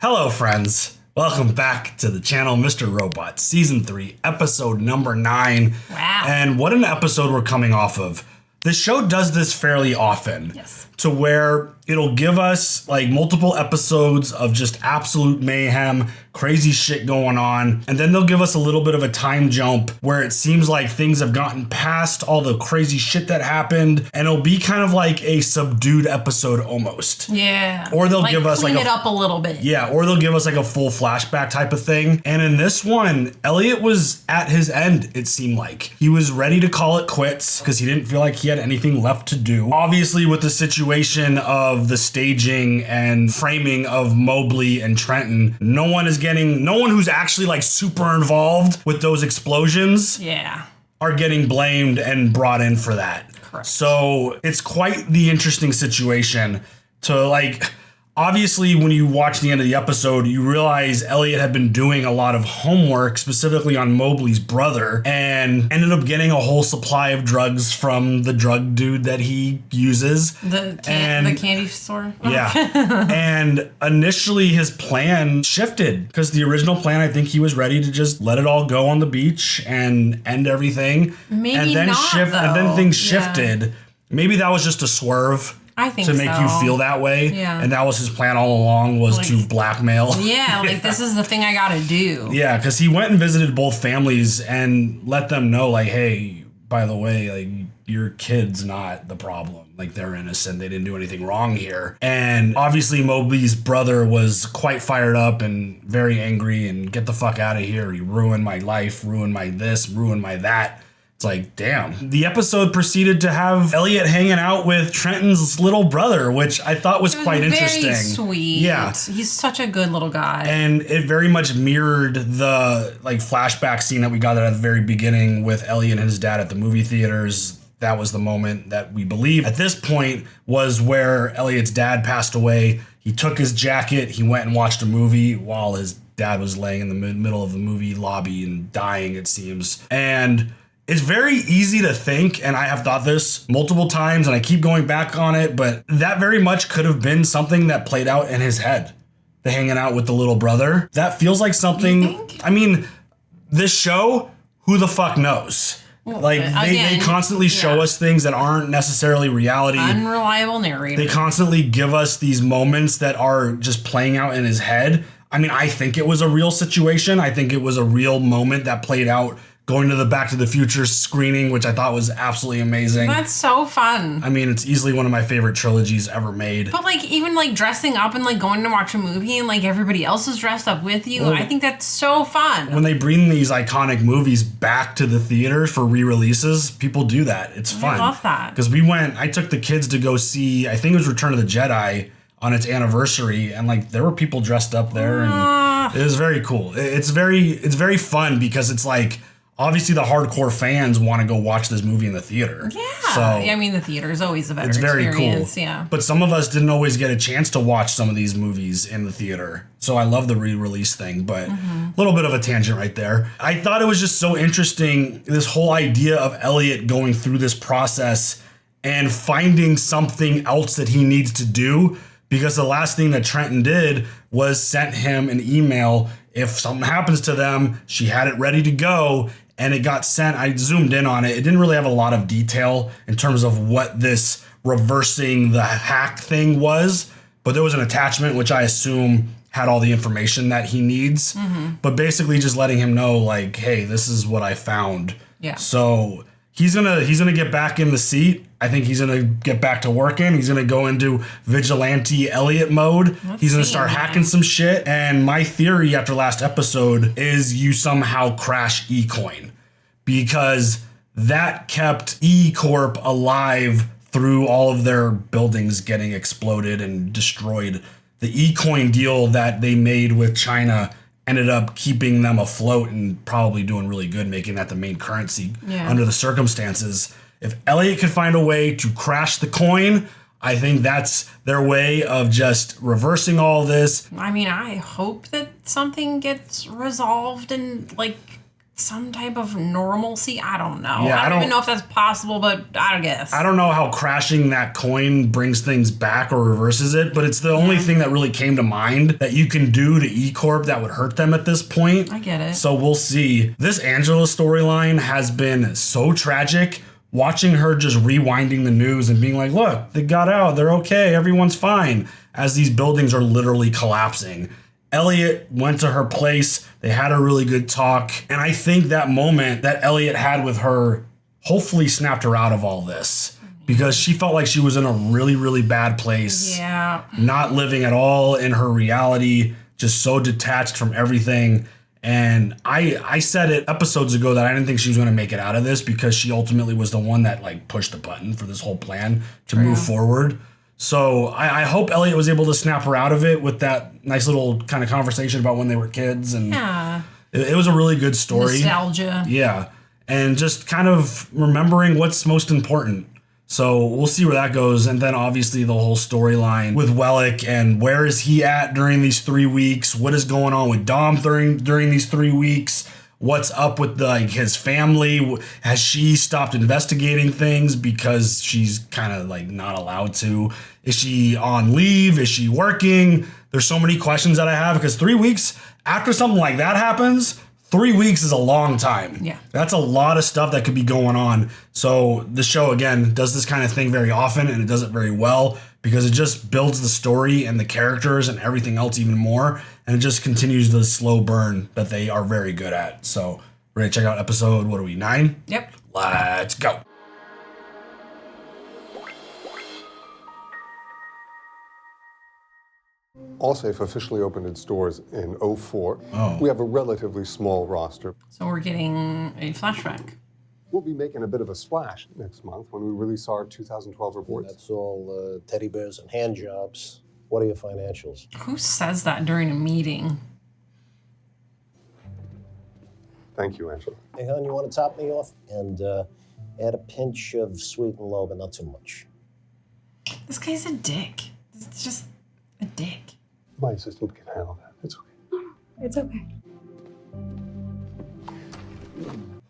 Hello, friends. Welcome back to the channel, Mr. Robot, Season 3, Episode number 9. Wow. And what an episode we're coming off of. The show does this fairly often. Yes. To where it'll give us like multiple episodes of just absolute mayhem, crazy shit going on. And then they'll give us a little bit of a time jump where it seems like things have gotten past all the crazy shit that happened. And it'll be kind of like a subdued episode almost. Yeah. Or they'll give us clean like it up a little bit. Yeah, or they'll give us like a full flashback type of thing. And in this one, Elliot was at his end, it seemed like. He was ready to call it quits because he didn't feel like he had anything left to do. Obviously, with the situation of the staging and framing of Mobley and Trenton, no one who's actually like super involved with those explosions are getting blamed and brought in for that. Correct. So it's quite the interesting situation to like... Obviously, when you watch the end of the episode, you realize Elliot had been doing a lot of homework, specifically on Mobley's brother, and ended up getting a whole supply of drugs from the drug dude that he uses. The candy store? Yeah. And initially, his plan shifted, because the original plan, I think he was ready to just let it all go on the beach and end everything. Maybe and then not, though. And then things shifted. Maybe that was just a swerve. I think to make you feel that way. Yeah. And that was his plan all along, was to blackmail. Yeah, like this is the thing I gotta do. Yeah, because he went and visited both families and let them know, like, hey, by the way, like, your kid's not the problem. Like, they're innocent. They didn't do anything wrong here. And obviously Mobley's brother was quite fired up and very angry and get the fuck out of here. You ruined my life, ruined my this, ruined my that. It's like, damn. The episode proceeded to have Elliot hanging out with Trenton's little brother, which I thought was quite interesting. Very sweet. Yeah. He's such a good little guy. And it very much mirrored the like flashback scene that we got at the very beginning with Elliot and his dad at the movie theaters. That was the moment that we believe at this point was where Elliot's dad passed away. He took his jacket, he went and watched a movie while his dad was laying in the middle of the movie lobby and dying, it seems. And it's very easy to think, and I have thought this multiple times, and I keep going back on it, but that very much could have been something that played out in his head. The hanging out with the little brother. That feels like something... You think? I mean, this show, who the fuck knows? Well, like, they constantly show us things that aren't necessarily reality. Unreliable narrator. They constantly give us these moments that are just playing out in his head. I mean, I think it was a real situation. I think it was a real moment that played out going to the Back to the Future screening, which I thought was absolutely amazing. That's so fun. I mean, it's easily one of my favorite trilogies ever made. But like even like dressing up and like going to watch a movie and like everybody else is dressed up with you, I think that's so fun. When they bring these iconic movies back to the theater for re-releases, people do that. It's fun. I love that. Because I took the kids to go see, I think it was Return of the Jedi on its anniversary, and like there were people dressed up there, and it was very cool. It's very fun because it's like, obviously, the hardcore fans want to go watch this movie in the theater. Yeah. So I mean, the theater is always a better experience. Very cool. Yeah. But some of us didn't always get a chance to watch some of these movies in the theater. So I love the re-release thing, but a little bit of a tangent right there. I thought it was just so interesting, this whole idea of Elliot going through this process and finding something else that he needs to do, because the last thing that Trenton did was sent him an email. If something happens to them, she had it ready to go. And it got sent. I zoomed in on it. It didn't really have a lot of detail in terms of what this reversing the hack thing was. But there was an attachment, which I assume had all the information that he needs. But basically just letting him know, like, hey, this is what I found. Yeah. So he's gonna get back in the seat. I think he's gonna get back to working. He's gonna go into vigilante Elliot mode. He's gonna start hacking some shit. And my theory after last episode is you somehow crash eCoin, because that kept E Corp alive through all of their buildings getting exploded and destroyed. The eCoin deal that they made with China ended up keeping them afloat and probably doing really good, making that the main currency under the circumstances. If Elliot could find a way to crash the coin, I think that's their way of just reversing all this. I mean, I hope that something gets resolved and like some type of normalcy. I don't know. Yeah, I don't even know if that's possible, but I guess. I don't know how crashing that coin brings things back or reverses it, but it's the only thing that really came to mind that you can do to E-Corp that would hurt them at this point. I get it. So we'll see. This Angela storyline has been so tragic. Watching her just rewinding the news and being like, look, they got out. They're okay. Everyone's fine. As these buildings are literally collapsing. Elliot went to her place. They had a really good talk. And I think that moment that Elliot had with her hopefully snapped her out of all this because she felt like she was in a really, really bad place. Yeah. Not living at all in her reality, just so detached from everything. And I said it episodes ago that I didn't think she was going to make it out of this because she ultimately was the one that like pushed the button for this whole plan to move forward. So I hope Elliot was able to snap her out of it with that nice little kind of conversation about when they were kids. And it was a really good story. Nostalgia. Yeah. And just kind of remembering what's most important. So we'll see where that goes. And then obviously the whole storyline with Wellick and where is he at during these 3 weeks? What is going on with Dom during these 3 weeks? What's up with his family? Has she stopped investigating things because she's kind of like not allowed to? Is she on leave? Is she working? There's so many questions that I have because 3 weeks after something like that happens, 3 weeks is a long time. Yeah. That's a lot of stuff that could be going on. So the show, again, does this kind of thing very often and it does it very well because it just builds the story and the characters and everything else even more. And it just continues the slow burn that they are very good at. So ready to check out episode, 9? Yep. Let's go. Allsafe officially opened its doors in '04. Oh. We have a relatively small roster. So we're getting a flashback. We'll be making a bit of a splash next month when we release our 2012 reports. That's all teddy bears and hand jobs. What are your financials? Who says that during a meeting? Thank you, Angela. Hey, hon, you want to top me off? And add a pinch of sweet and low, but not too much. This guy's a dick. It's just a dick. My assistant can handle that. It's okay. It's okay.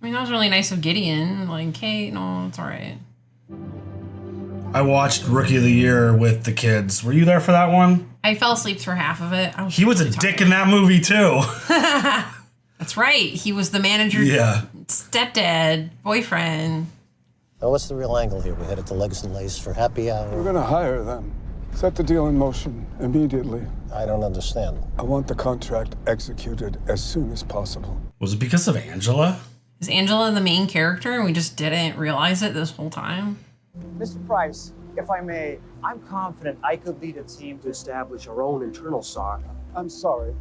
I mean, that was really nice of Gideon. Like, hey, no, it's all right. I watched Rookie of the Year with the kids. Were you there for that one? I fell asleep for half of it. He was a dick in that movie too. That's right. He was the manager, stepdad, boyfriend. Now, what's the real angle here? We headed to Legs and Lace for happy hour. We're gonna hire them. Set the deal in motion immediately. I don't understand. I want the contract executed as soon as possible. Was it because of Angela? Is Angela the main character and we just didn't realize it this whole time? Mr. Price, if I may, I'm confident I could lead a team to establish our own internal SAR. I'm sorry,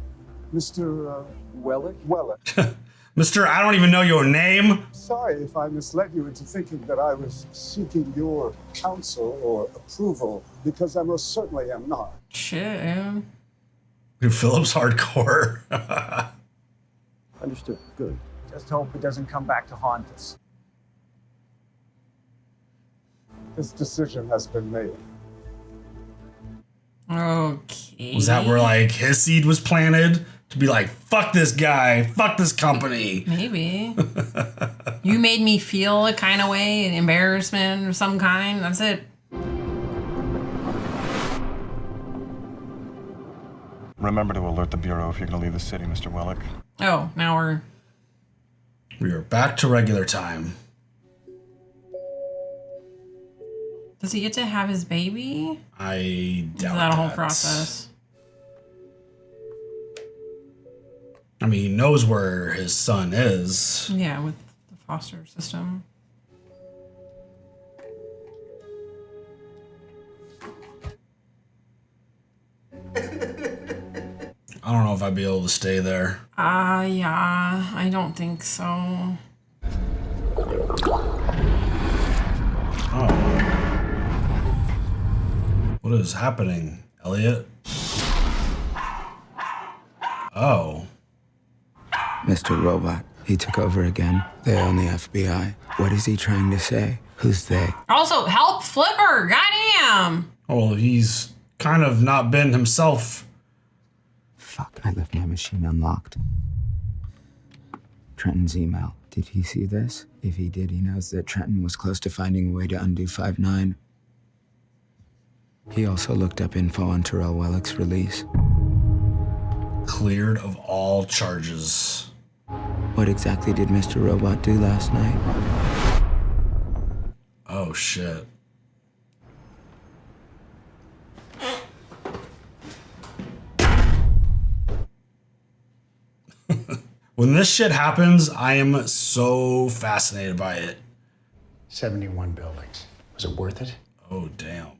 Mr. Wellick? Wellick. Mr. I don't even know your name. Sorry if I misled you into thinking that I was seeking your counsel or approval, because I most certainly am not. Shit. Dude, Philip's hardcore. Understood. Good. Just hope it doesn't come back to haunt us. This decision has been made. Okay. Was that where like his seed was planted to be like, fuck this guy, fuck this company? Maybe. You made me feel a kind of way, an embarrassment of some kind. That's it. Remember to alert the Bureau if you're going to leave the city, Mr. Wellick. Oh, now We are back to regular time. does he get to have his baby? I doubt Is that a whole process? I mean, he knows where his son is. Yeah, with the foster system. I don't know if I'd be able to stay there. Yeah, I don't think so. Oh. What is happening, Elliot? Oh. Mr. Robot, he took over again. They own the FBI. What is he trying to say? Who's they? Also, help Flipper! Goddamn! Well, he's kind of not been himself. Fuck, I left my machine unlocked. Trenton's email. Did he see this? If he did, he knows that Trenton was close to finding a way to undo 5-9. He also looked up info on Tyrell Wellick's release. Cleared of all charges. What exactly did Mr. Robot do last night? Oh, shit. When this shit happens, I am so fascinated by it. 71 buildings. Was it worth it? Oh, damn.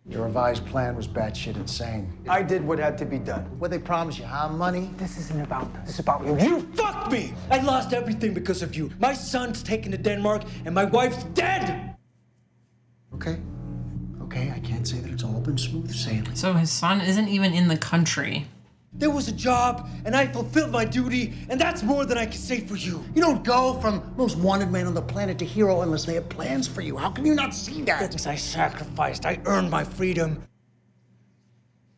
Your revised plan was batshit insane. I did what had to be done. What they promise you, huh? Money? This isn't about this. It's about you. You fucked me! I lost everything because of you. My son's taken to Denmark and my wife's dead! Okay. Okay, I can't say that it's all been smooth sailing. So his son isn't even in the country. There was a job, and I fulfilled my duty, and that's more than I can say for you. You don't go from most wanted man on the planet to hero unless they have plans for you. How can you not see that? Things I sacrificed. I earned my freedom.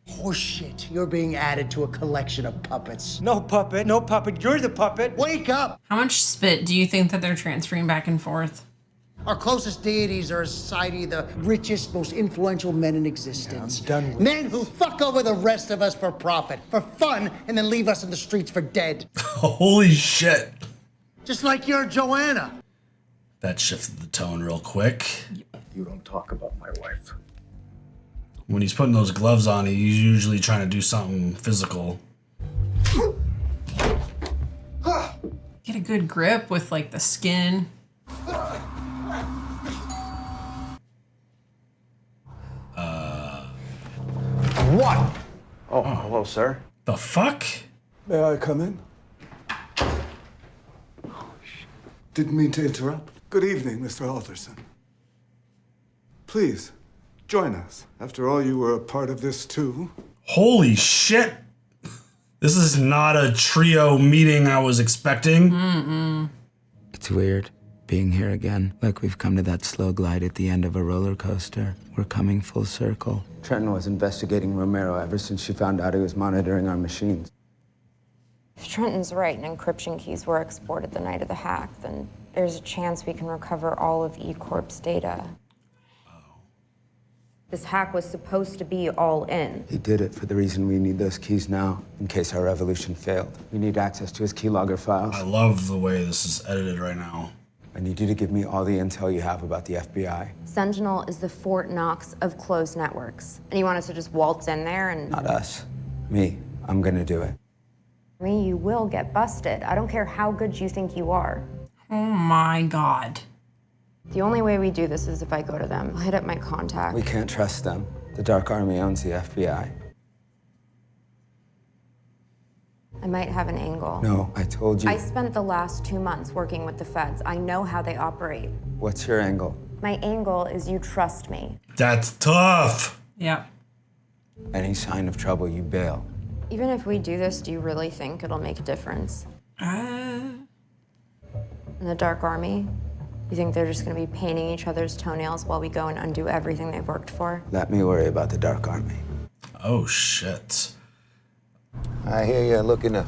Horseshit. You're being added to a collection of puppets. No puppet, no puppet. You're the puppet. Wake up! How much spit do you think that they're transferring back and forth? Our closest deities are a society of the richest, most influential men in existence. Yeah, I'm done with men who fuck over the rest of us for profit, for fun, and then leave us in the streets for dead. Holy shit. Just like your Joanna. That shifted the tone real quick. You don't talk about my wife. When he's putting those gloves on, he's usually trying to do something physical. Get a good grip with like the skin. What? Oh, hello, sir. The fuck? May I come in? Didn't mean to interrupt. Good evening, Mr. Alderson. Please, join us. After all, you were a part of this too. Holy shit. This is not a trio meeting I was expecting. It's weird being here again, like we've come to that slow glide at the end of a roller coaster. We're coming full circle. Trenton was investigating Romero ever since she found out he was monitoring our machines. If Trenton's right and encryption keys were exported the night of the hack, then there's a chance we can recover all of E-Corp's data. This hack was supposed to be all in. He did it for the reason we need those keys now, in case our revolution failed. We need access to his keylogger files. I love the way this is edited right now. I need you to give me all the intel you have about the FBI. Sentinel is the Fort Knox of closed networks. And you want us to just waltz in there and... Not us. Me. I'm gonna do it. Me, you will get busted. I don't care how good you think you are. Oh my god. The only way we do this is if I go to them. I'll hit up my contact. We can't trust them. The Dark Army owns the FBI. I might have an angle. No, I told you. I spent the last 2 months working with the feds. I know how they operate. What's your angle? My angle is you trust me. That's tough. Yep. Any sign of trouble, you bail. Even if we do this, do you really think it'll make a difference? In the Dark Army, you think they're just gonna be painting each other's toenails while we go and undo everything they've worked for? Let me worry about the Dark Army. Oh, shit. I hear you're looking to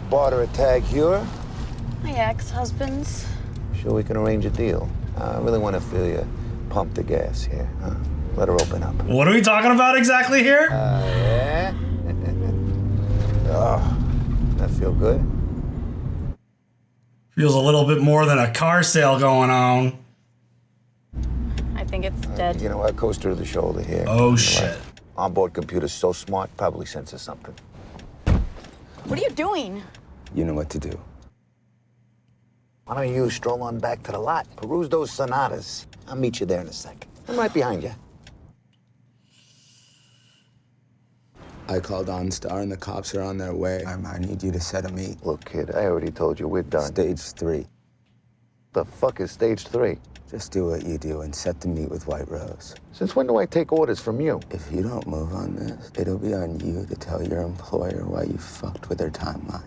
barter a tag here. My ex-husband's. Sure we can arrange a deal. I really want to feel you pump the gas here. Huh? Let her open up. What are we talking about exactly here? Yeah? Oh, that feel good? Feels a little bit more than a car sale going on. I think it's dead. You know what? Coaster to the shoulder here. Oh, You know shit. what? Onboard computer's so smart, probably senses something. What are you doing? You know what to do. Why don't you stroll on back to the lot? Peruse those sonatas. I'll meet you there in a second. I'm right behind you. I called OnStar and the cops are on their way. I need you to set a meet. Look, kid, I already told you we're done. Stage 3. The fuck is stage 3? Just do what you do and set the meet with White Rose. Since when do I take orders from you? If you don't move on this, it'll be on you to tell your employer why you fucked with their timeline.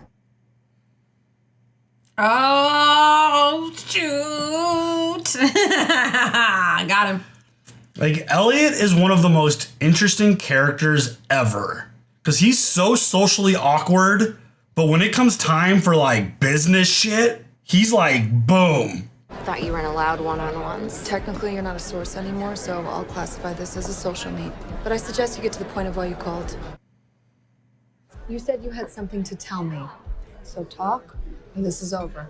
Oh, shoot. Got him. Like, Elliot is one of the most interesting characters ever. Because he's so socially awkward, But when it comes time for like business shit, he's like, boom. Thought you weren't allowed one-on-ones. Technically, you're not a source anymore, so I'll classify this as a social meet. But I suggest you get to the point of why you called. You said you had something to tell me. So talk, and this is over.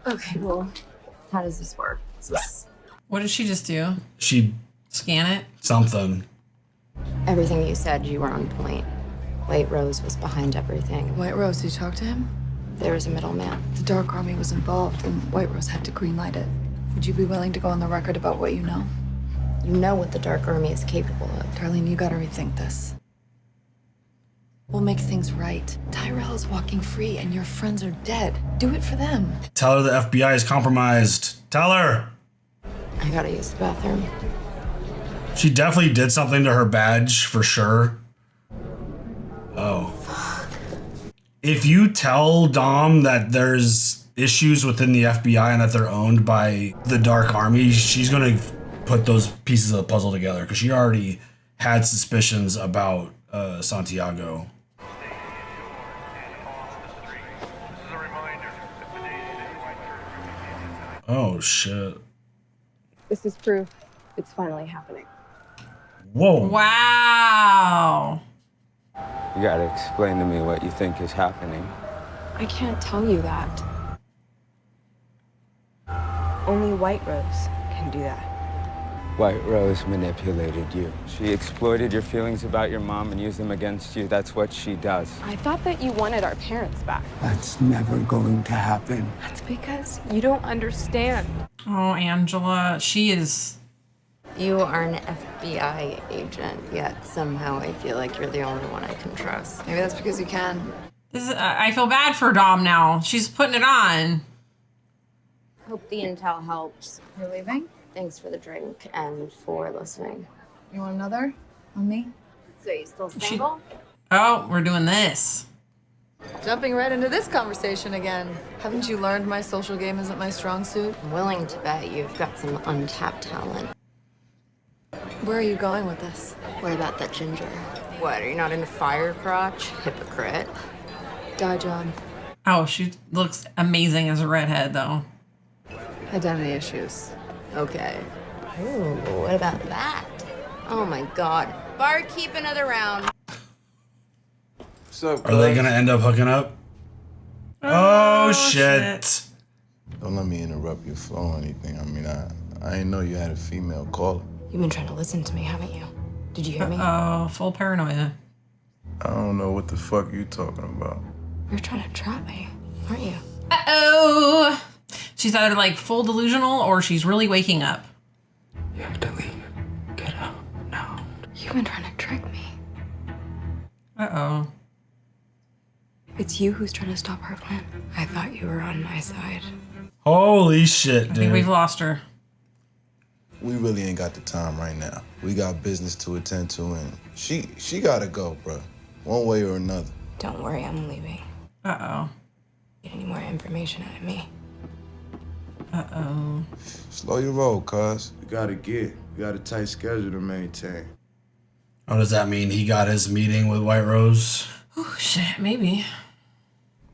Okay, well, how does this work? What did she just do? She scan it? Something. Everything you said, you were on point. White Rose was behind everything. White Rose, did you talk to him? There was a middleman. The Dark Army was involved, and White Rose had to greenlight it. Would you be willing to go on the record about what you know? You know what the Dark Army is capable of. Darlene, you gotta rethink this. We'll make things right. Tyrell is walking free, and your friends are dead. Do it for them. Tell her the FBI is compromised. Tell her. I gotta use the bathroom. She definitely did something to her badge for sure. Oh. Fuck. If you tell Dom that there's issues within the FBI and that they're owned by the Dark Army, she's gonna put those pieces of the puzzle together because she already had suspicions about Santiago. Oh shit. This is proof it's finally happening. Whoa. Wow. You gotta explain to me what you think is happening. I can't tell you that. Only White Rose can do that. White Rose manipulated you. She exploited your feelings about your mom and used them against you. That's what she does. I thought that you wanted our parents back. That's never going to happen. That's because you don't understand. Oh, Angela, she is... You are an FBI agent, yet somehow I feel like you're the only one I can trust. Maybe that's because you can. I feel bad for Dom now. She's putting it on. Hope the intel helps. You're leaving? Thanks for the drink and for listening. You want another? On me? So you still single? Oh, we're doing this. Jumping right into this conversation again. Haven't you learned my social game isn't my strong suit? I'm willing to bet you've got some untapped talent. Where are you going with this? What about that ginger? What, are you not into fire crotch? Hypocrite. Die, John. Oh, she looks amazing as a redhead, though. Identity issues. Okay. Ooh, what about that? Oh my god. Barkeep another round. What's up, Are they gonna end up hooking up? Oh shit. Don't let me interrupt your flow or anything. I mean, I didn't know you had a female caller. You've been trying to listen to me, haven't you? Did you hear me? Oh, full paranoia. I don't know what the fuck you talking about. You're trying to trap me, aren't you? Uh-oh. She's either like full delusional or she's really waking up. You have to leave. Get out now. You've been trying to trick me. Uh-oh. It's you who's trying to stop her plan. I thought you were on my side. Holy shit, dude. I think we've lost her. We really ain't got the time right now. We got business to attend to, and she gotta go, bro. One way or another. Don't worry, I'm leaving. Uh-oh. Get any more information out of me? Uh-oh. Slow your roll, cuz. We got a tight schedule to maintain. Oh, does that mean he got his meeting with White Rose? Oh, shit, maybe.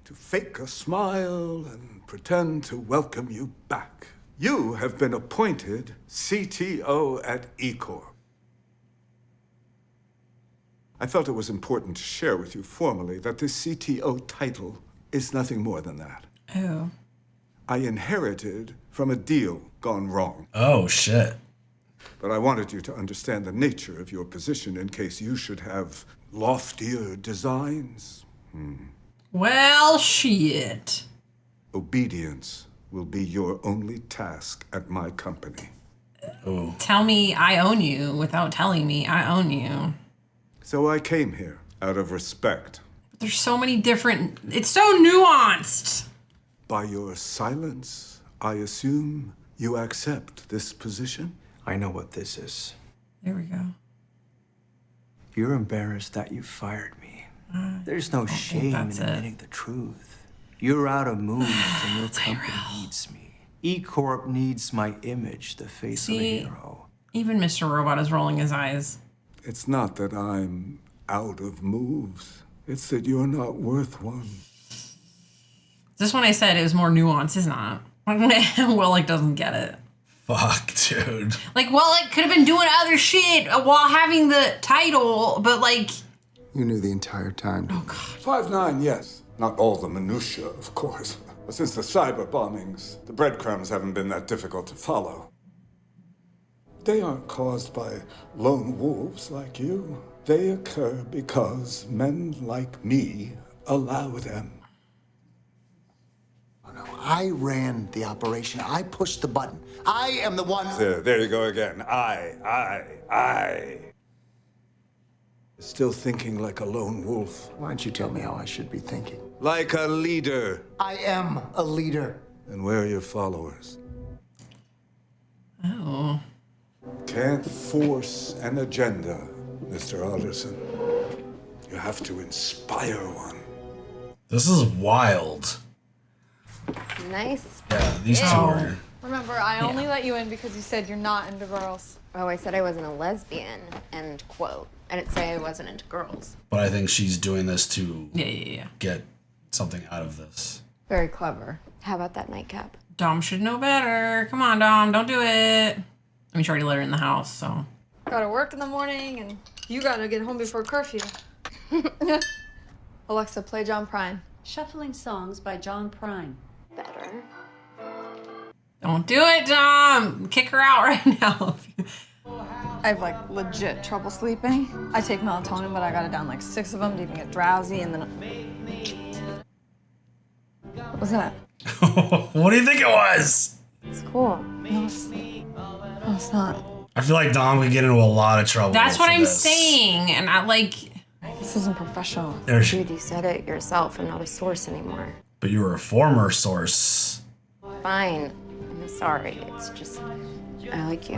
To fake a smile and pretend to welcome you back. You have been appointed CTO at eCorp. I felt it was important to share with you formally that the CTO title is nothing more than that. Oh. I inherited from a deal gone wrong. Oh, shit. But I wanted you to understand the nature of your position in case you should have loftier designs. Well, shit. Obedience will be your only task at my company. Ooh. Tell me I own you without telling me I own you. So I came here out of respect. But there's so many different... It's so nuanced. By your silence, I assume you accept this position? I know what this is. There we go. You're embarrassed that you fired me. There's no shame in that's it. admitting the truth. You're out of moves and your company needs me. eCorp needs my image, the face of a hero. Even Mr. Robot is rolling his eyes. It's not that I'm out of moves. It's that you're not worth one. This one I said it was more nuanced, is not. Wellick doesn't get it. Fuck, dude. Like, Wellick could have been doing other shit while having the title, but like... You knew the entire time. Oh, God. 5'9", yes. Not all the minutiae, of course. But since the cyber bombings, the breadcrumbs haven't been that difficult to follow. They aren't caused by lone wolves like you. They occur because men like me allow them. I ran the operation. I pushed the button. I am the one. There you go again. I. Still thinking like a lone wolf. Why don't you tell me how I should be thinking? Like a leader. I am a leader. And where are your followers? Oh. Can't force an agenda, Mr. Alderson. You have to inspire one. This is wild. Nice. Yeah, these two are... Remember, I only let you in because you said you're not into girls. Oh, I said I wasn't a lesbian, end quote. I didn't say I wasn't into girls. But I think she's doing this to Yeah. get something out of this. Very clever. How about that nightcap? Dom should know better. Come on, Dom, don't do it. I mean, she already let her in the house, so. Gotta work in the morning, and you gotta get home before curfew. Alexa, play John Prine. Shuffling songs by John Prine. Better. Don't do it, Dom. Kick her out right now. I have like legit trouble sleeping. I take melatonin, but I got it down like 6 of them to even get drowsy, and then. What was that? What do you think it was? It's cool. No, it's not. I feel like Dom could get into a lot of trouble. That's what for I'm this. saying, and I like. This isn't professional. There's- Dude, you said it yourself. I'm not a source anymore. But you were a former source. Fine. I'm sorry. It's just, I like you.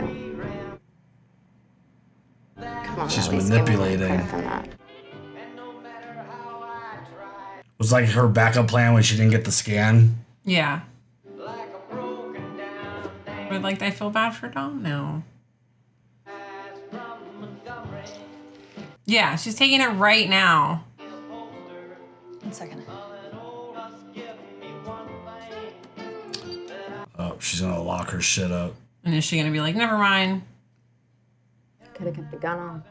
Come on, She's at least give me more manipulating. credit than that. It was like her backup plan when she didn't get the scan. Yeah. But like, I feel bad for Dom now. Yeah, she's taking it right now. 1 second. Oh, she's gonna lock her shit up. And is she gonna be like, never mind? Could have kept the gun on.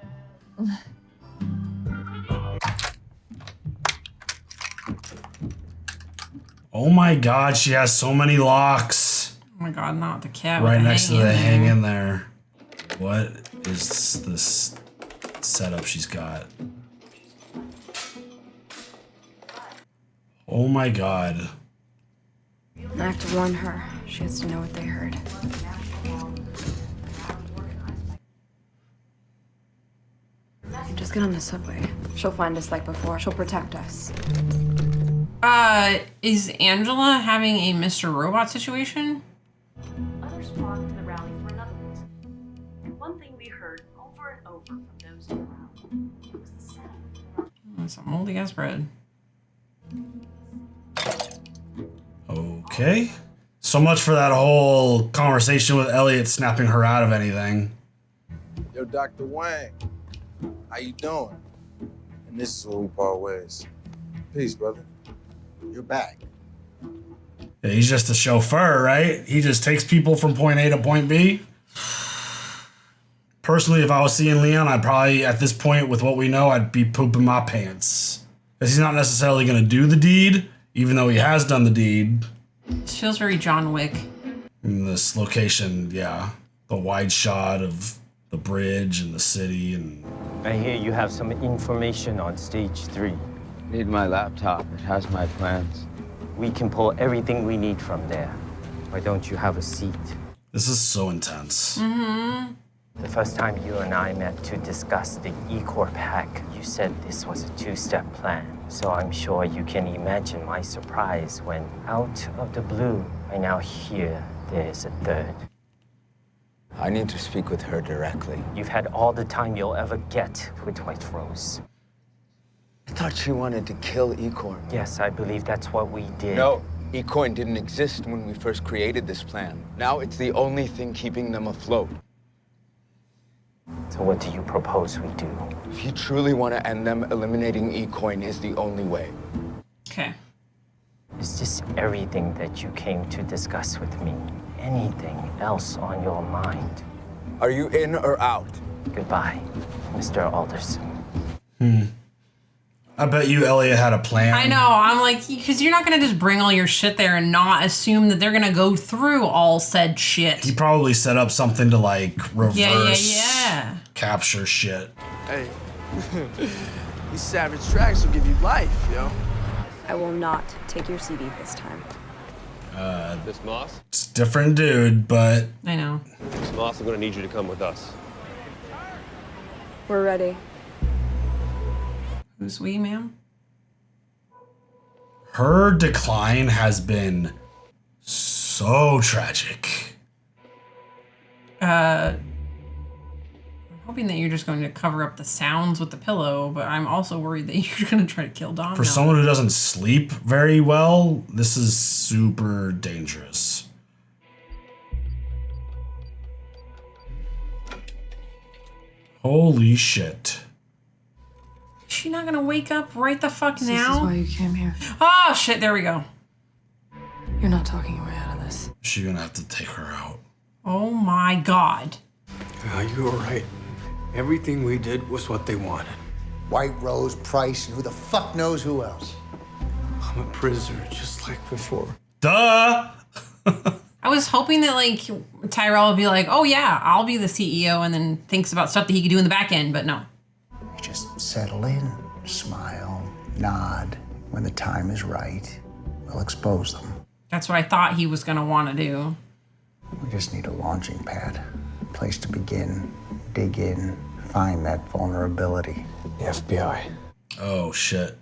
Oh my god, she has so many locks. Oh my god, not the cat. Right with the next to hang the in hang there. in there. What is this setup she's got? Oh my god. I have to warn her. She has to know what they heard. Just get on the subway. She'll find us like before. She'll protect us. Is Angela having a Mr. Robot situation? Others flocked to the rally for another reason. One thing we heard over and over from those around was the sound. Some moldy ass bread. Okay. So much for that whole conversation with Elliot snapping her out of anything. Yo, Dr. Wang, how you doing? And this is where we part ways. Peace, brother. You're back. Yeah, he's just a chauffeur, right? He just takes people from point A to point B. Personally, if I was seeing Leon, I'd probably, at this point, with what we know, I'd be pooping my pants. Because he's not necessarily going to do the deed, even though he has done the deed. This feels very John Wick. In this location, yeah. The wide shot of the bridge and the city and... I hear you have some information on stage 3. Need my laptop. It has my plans. We can pull everything we need from there. Why don't you have a seat? This is so intense. Mm-hmm. The first time you and I met to discuss the E-Corp hack, you said this was a 2-step plan. So I'm sure you can imagine my surprise when, out of the blue, I now hear there's a third. I need to speak with her directly. You've had all the time you'll ever get with White Rose. I thought she wanted to kill E-Corp. Yes, I believe that's what we did. No, E-Coin didn't exist when we first created this plan. Now it's the only thing keeping them afloat. So what do you propose we do? If you truly want to end them, eliminating E-Coin is the only way. Okay. Is this everything that you came to discuss with me? Anything else on your mind? Are you in or out? Goodbye, Mr. Alderson. I bet you Elliot had a plan. I know. I'm like, because you're not going to just bring all your shit there and not assume that they're going to go through all said shit. He probably set up something to like reverse Yeah. capture shit. Hey, these savage tracks will give you life, yo. I will not take your CD this time. Miss Moss? It's a different dude, but I know. Miss Moss, I'm gonna need you to come with us. We're ready. Who's we, ma'am? her decline has been so tragic. I'm hoping that you're just going to cover up the sounds with the pillow, but I'm also worried that you're going to try to kill Dom. For someone who doesn't sleep very well, this is super dangerous. Holy shit. Is she not going to wake up right the fuck now? This is why you came here. Oh, shit. There we go. You're not talking your way out of this. She's going to have to take her out. Oh my God. You were right. Everything we did was what they wanted. White Rose, Price, and who the fuck knows who else? I'm a prisoner, just like before. Duh! I was hoping that, like, Tyrell would be like, oh, yeah, I'll be the CEO, and then thinks about stuff that he could do in the back end, but no. You just settle in, smile, nod. When the time is right, we'll expose them. That's what I thought he was going to want to do. We just need a launching pad, a place to begin, dig in, find that vulnerability. The FBI. Oh, shit.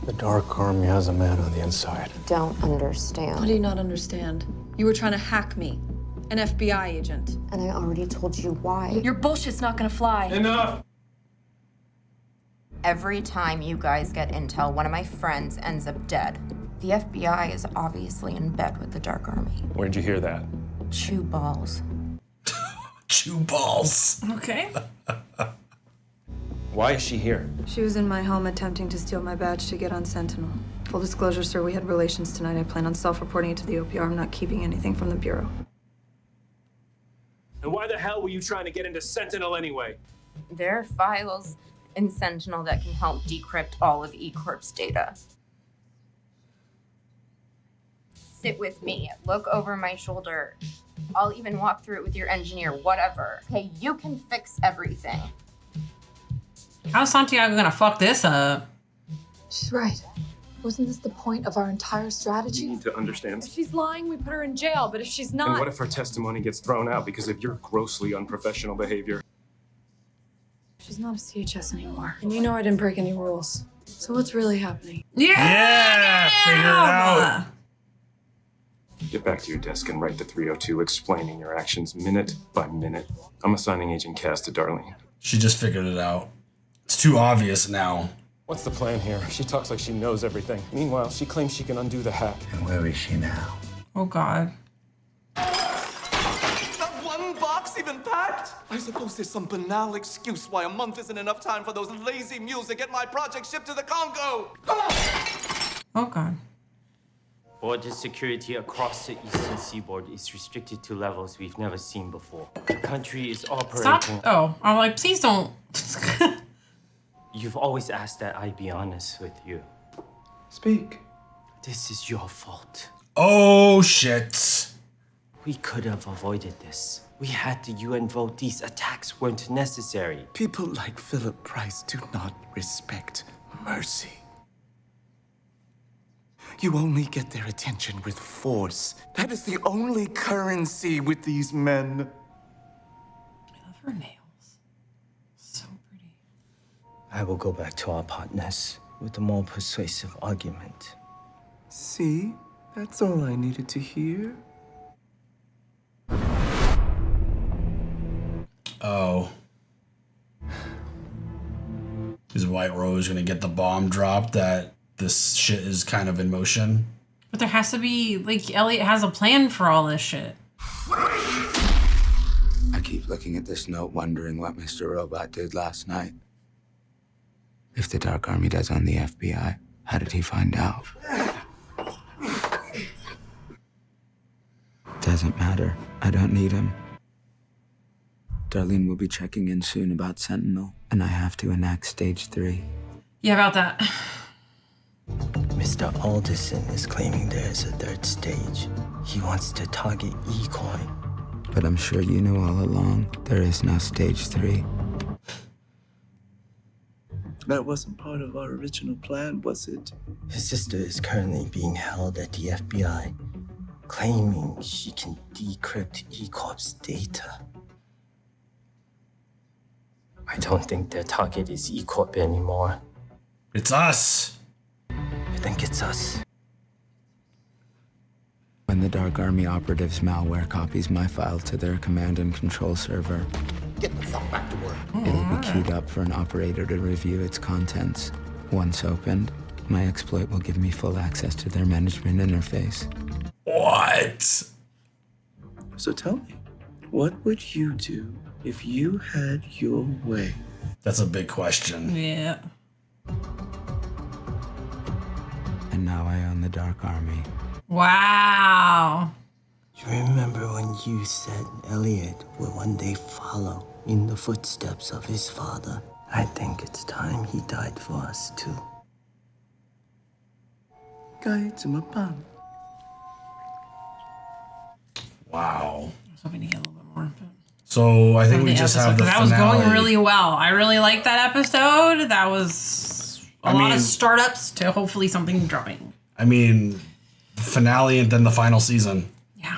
The Dark Army has a man on the inside. Don't understand. What do you not understand? You were trying to hack me, an FBI agent. And I already told you why. Your bullshit's not gonna fly. Enough! Every time you guys get intel, one of my friends ends up dead. The FBI is obviously in bed with the Dark Army. Where'd you hear that? Chew balls. Chew balls. Okay. Why is she here? She was in my home attempting to steal my badge to get on Sentinel. Full disclosure, sir, we had relations tonight. I plan on self-reporting it to the OPR. I'm not keeping anything from the Bureau. And why the hell were you trying to get into Sentinel anyway? There are files in Sentinel that can help decrypt all of E-Corp's data. Sit with me, look over my shoulder. I'll even walk through it with your engineer, whatever. Okay, you can fix everything. How's Santiago gonna fuck this up? She's right. Wasn't this the point of our entire strategy? You need to understand. If she's lying, we put her in jail, but if she's not... And what if her testimony gets thrown out because of your grossly unprofessional behavior? She's not a CHS anymore. And you know I didn't break any rules. So what's really happening? Yeah! Figure it out. Get back to your desk and write the 302 explaining your actions minute by minute. I'm assigning Agent Cass to Darlene. She just figured it out. It's too obvious now. What's the plan here? She talks like she knows everything. Meanwhile, she claims she can undo the hack. And where is she now? Oh, God. That one box even packed? I suppose there's some banal excuse why a month isn't enough time for those lazy mules to get my project shipped to the Congo. Oh, God. Border security across the eastern seaboard is restricted to levels we've never seen before. The country is operating... Stop. Oh, I'm like, please don't. You've always asked that I be honest with you. Speak. This is your fault. Oh, shit. We could have avoided this. We had the UN vote. These attacks weren't necessary. People like Philip Price do not respect mercy. You only get their attention with force. That is the only currency with these men. I love her nails. So pretty. I will go back to our partners with a more persuasive argument. See? That's all I needed to hear. Oh. Is White Rose gonna get the bomb dropped that this shit is kind of in motion? But there has to be, like, Elliot has a plan for all this shit. I keep looking at this note wondering what Mr. Robot did last night. If the Dark Army does own the FBI, how did he find out? Doesn't matter. I don't need him. Darlene will be checking in soon about Sentinel, and I have to enact stage 3. Yeah, about that. Mr. Alderson is claiming there's a third stage. He wants to target E-Coin. But I'm sure you knew all along there is no stage 3. That wasn't part of our original plan, was it? His sister is currently being held at the FBI, claiming she can decrypt E-Corp's data. I don't think their target is E-Corp anymore. It's us. I think it's us. When the Dark Army operatives malware copies my file to their command and control server, Get the fuck back to work. it'll be keyed up for an operator to review its contents. Once opened, my exploit will give me full access to their management interface. What? So tell me, what would you do if you had your way? That's a big question. Yeah. And now I own the Dark Army. Wow. You remember when you said Elliot will one day follow in the footsteps of his father? I think it's time he died for us too. Wow. I was hoping to get a little bit more. So I think we just have the that finale. was going really well. I really liked that episode. That was a lot of startups to hopefully something dropping. I mean, the finale and then the final season. Yeah.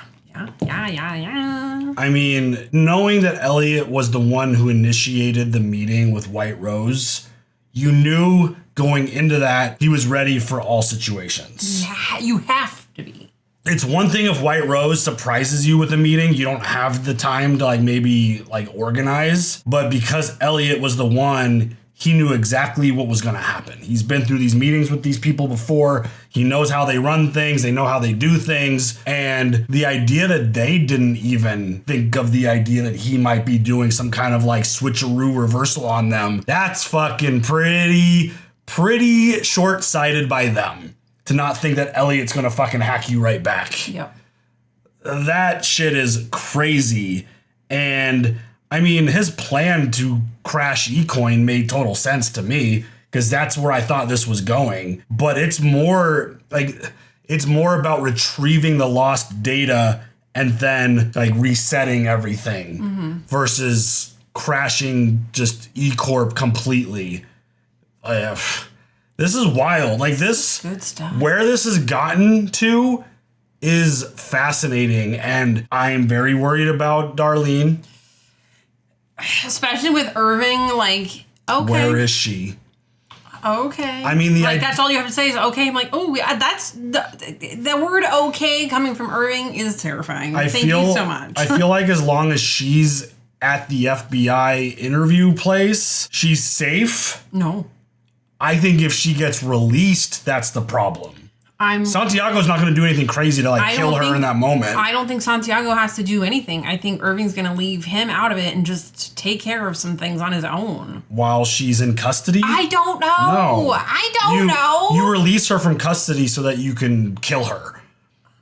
I mean, knowing that Elliot was the one who initiated the meeting with White Rose, you knew going into that he was ready for all situations. Yeah, you have to be. It's one thing if White Rose surprises you with a meeting, you don't have the time to maybe organize, but because Elliot was the one, he knew exactly what was going to happen. He's been through these meetings with these people before. He knows how they run things. They know how they do things. And the idea that they didn't even think of the idea that he might be doing some kind of switcheroo reversal on them, that's fucking pretty short-sighted by them to not think that Elliot's going to fucking hack you right back. Yep. That shit is crazy. And I mean, his plan to crash eCoin made total sense to me because that's where I thought this was going. But it's more about retrieving the lost data and then resetting everything versus crashing just eCorp completely. This is wild. Good stuff. Where this has gotten to is fascinating, and I am very worried about Darlene. Especially with Irving, okay. Where is she? Okay. I mean, that's all you have to say is okay. I'm that's the word okay coming from Irving is terrifying. Thank you so much. I feel like as long as she's at the FBI interview place, she's safe. No. I think if she gets released, that's the problem. Santiago's not going to do anything crazy to kill her in that moment. I don't think Santiago has to do anything. I think Irving's going to leave him out of it and just take care of some things on his own. While she's in custody? I don't know. No. I don't know. You release her from custody so that you can kill her.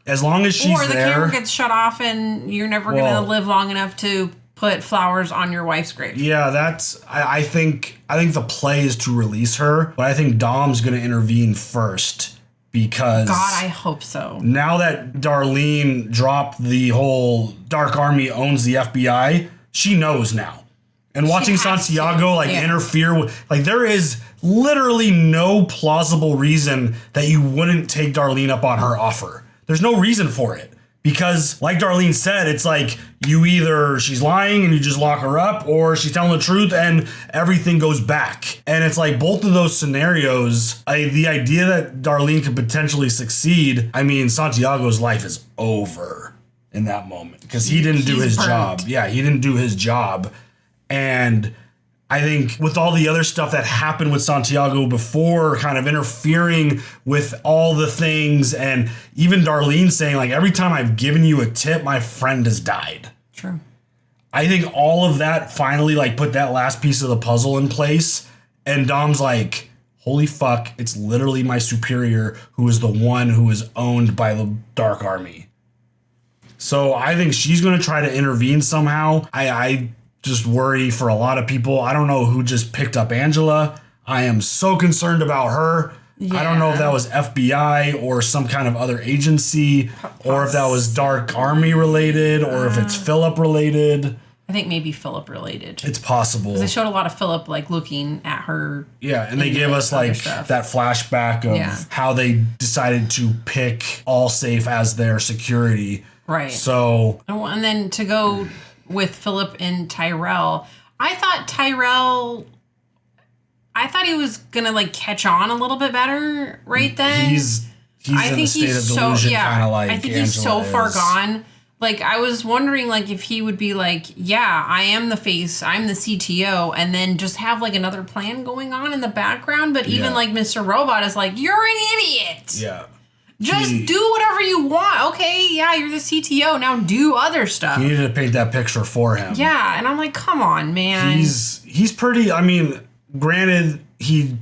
As long as she's there. Or the camera gets shut off and you're never going to live long enough to put flowers on your wife's grave. Yeah, I think the play is to release her, but I think Dom's going to intervene first. Because God, I hope so. Now that Darlene dropped the whole Dark Army owns the FBI, she knows now. And watching Santiago interfere with there is literally no plausible reason that you wouldn't take Darlene up on her offer. There's no reason for it. Because like Darlene said, it's you either she's lying and you just lock her up, or she's telling the truth and everything goes back. And it's both of those scenarios, the idea that Darlene could potentially succeed, I mean, Santiago's life is over in that moment because he didn't do his job. Yeah, he didn't do his job. And I think with all the other stuff that happened with Santiago before, kind of interfering with all the things, and even Darlene saying every time I've given you a tip, my friend has died. True. I think all of that finally like put that last piece of the puzzle in place. And Dom's like, holy fuck, it's literally my superior who is the one who is owned by the Dark Army. So I think she's going to try to intervene somehow. I just worry for a lot of people. I don't know who just picked up Angela. I am so concerned about her. Yeah. I don't know if that was FBI or some kind of other agency, or if that was Dark Army related, or if it's Philip related. I think maybe Philip related. It's possible. Because they showed a lot of Philip like looking at her. Yeah, and they gave us like that flashback of how they decided to pick Allsafe as their security. Right. So. And then to go with Philip and Tyrell, I thought he was gonna like catch on a little bit better right then. He's in a state of delusion, kind of like I think Angela he's so far is. gone. Like I was wondering, like if he would be like, yeah, I am the face, I'm the CTO, and then just have like another plan going on in the background. But even like Mr. Robot is like, you're an idiot. Yeah. Just do whatever you want. Okay, yeah, you're the CTO. Now do other stuff. He needed to paint that picture for him. Yeah, and I'm like, come on, man. He's pretty. I mean, granted, he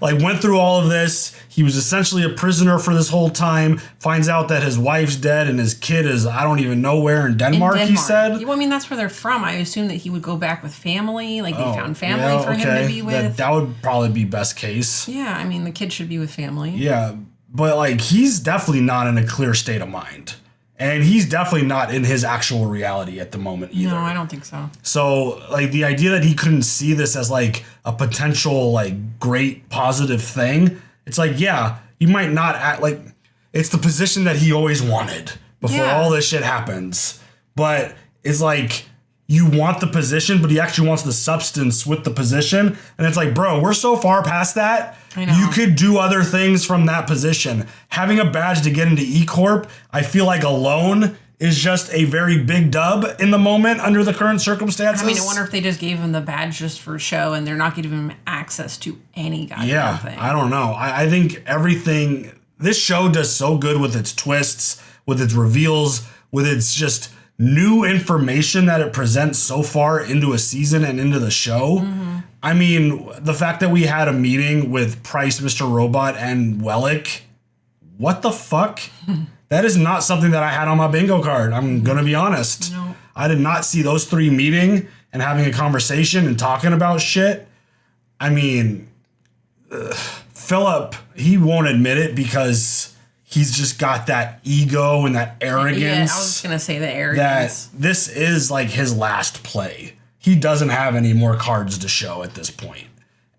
like went through all of this. He was essentially a prisoner for this whole time. Finds out that his wife's dead and his kid is I don't even know where in Denmark. He said. Well, I mean, that's where they're from. I assume that he would go back with family. Like they found family for him to be with. That would probably be best case. Yeah, I mean, the kid should be with family. Yeah. But, like, he's definitely not in a clear state of mind. And he's definitely not in his actual reality at the moment either. No, I don't think so. So, like, the idea that he couldn't see this as, like, a potential, like, great positive thing, it's like, yeah, you might not act like... It's the position that he always wanted before all this shit happens. But it's like... You want the position, but he actually wants the substance with the position. And it's like, bro, we're so far past that. I know. You could do other things from that position. Having a badge to get into E Corp, I feel like alone is just a very big dub in the moment under the current circumstances. I mean, I wonder if they just gave him the badge just for show and they're not giving him access to any goddamn thing. I don't know. I think everything, this show does so good with its twists, with its reveals, with its just new information that it presents so far into a season and into the show. Mm-hmm. I mean, the fact that we had a meeting with Price, Mr. Robot, and Wellick, what the fuck? That is not something that I had on my bingo card. I'm going to be honest. No. I did not see those three meeting and having a conversation and talking about shit. I mean, Philip, he won't admit it because... He's just got that ego and that arrogance. Yeah, I was going to say the arrogance. That this is like his last play. He doesn't have any more cards to show at this point.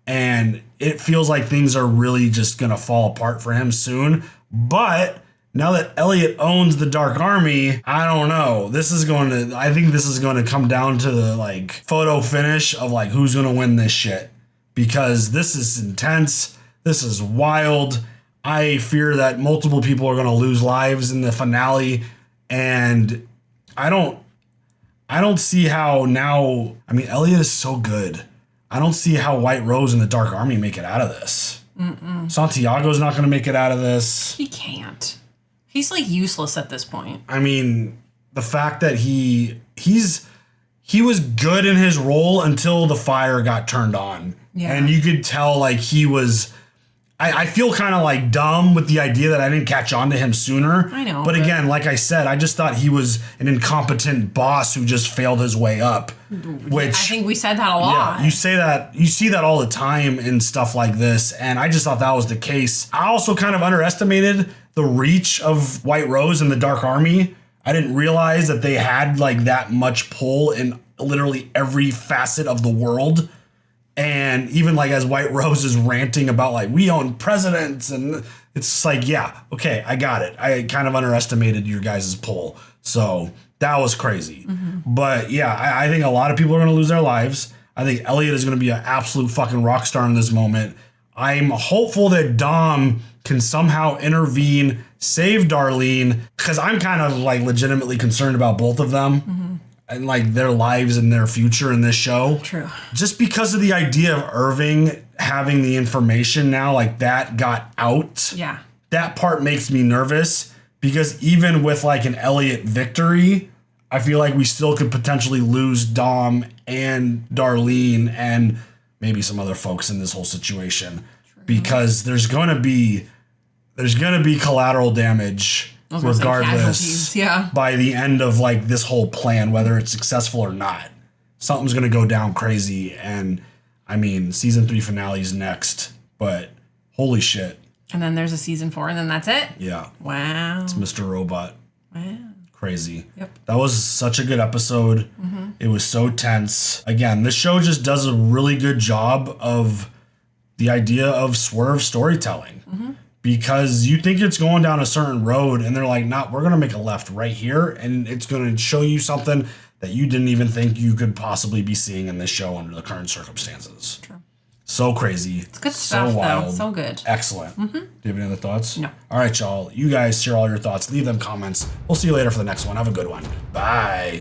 And it feels like things are really just going to fall apart for him soon. But now that Elliot owns the Dark Army, I don't know. I think this is going to come down to the like photo finish of like who's going to win this shit. Because this is intense. This is wild. I fear that multiple people are going to lose lives in the finale, and I don't see how now. I mean, Elliot is so good. I don't see how White Rose and the Dark Army make it out of this. Santiago's not going to make it out of this. He can't. He's like useless at this point. I mean, the fact that he was good in his role until the fire got turned on, and you could tell like he was. I feel kind of like dumb with the idea that I didn't catch on to him sooner. I know. But again, like I said, I just thought he was an incompetent boss who just failed his way up. Which I think we said that a lot. Yeah, you see that all the time in stuff like this. And I just thought that was the case. I also kind of underestimated the reach of White Rose and the Dark Army. I didn't realize that they had like that much pull in literally every facet of the world. And even like as White Rose is ranting about like we own presidents and it's just like, yeah, okay, I got it. I kind of underestimated your guys' pull. So that was crazy. Mm-hmm. But yeah, I think a lot of people are going to lose their lives. I think Elliot is going to be an absolute fucking rock star in this moment. I'm hopeful that Dom can somehow intervene, save Darlene, because I'm kind of like legitimately concerned about both of them. Mm-hmm. And like their lives and their future in this show. True. Just because of the idea of Irving having the information now, like that got out. Yeah. That part makes me nervous because even with like an Elliot victory, I feel like we still could potentially lose Dom and Darlene and maybe some other folks in this whole situation. True. Because there's gonna be collateral damage regardless by the end of like this whole plan, whether it's successful or not. Something's gonna go down crazy, and I mean season 3 finale is next, but holy shit. And then there's a season 4 and then that's it? Yeah. Wow. It's Mr. Robot. Wow. Crazy. Yep. That was such a good episode. Mm-hmm. It was so tense. Again, this show just does a really good job of the idea of swerve storytelling. Mm-hmm. Because you think it's going down a certain road and they're like, nah, we're going to make a left right here. And it's going to show you something that you didn't even think you could possibly be seeing in this show under the current circumstances. True. So crazy. It's good stuff, so wild. though. So good. Excellent. Mm-hmm. Do you have any other thoughts? No. All right, y'all. You guys share all your thoughts. Leave them comments. We'll see you later for the next one. Have a good one. Bye.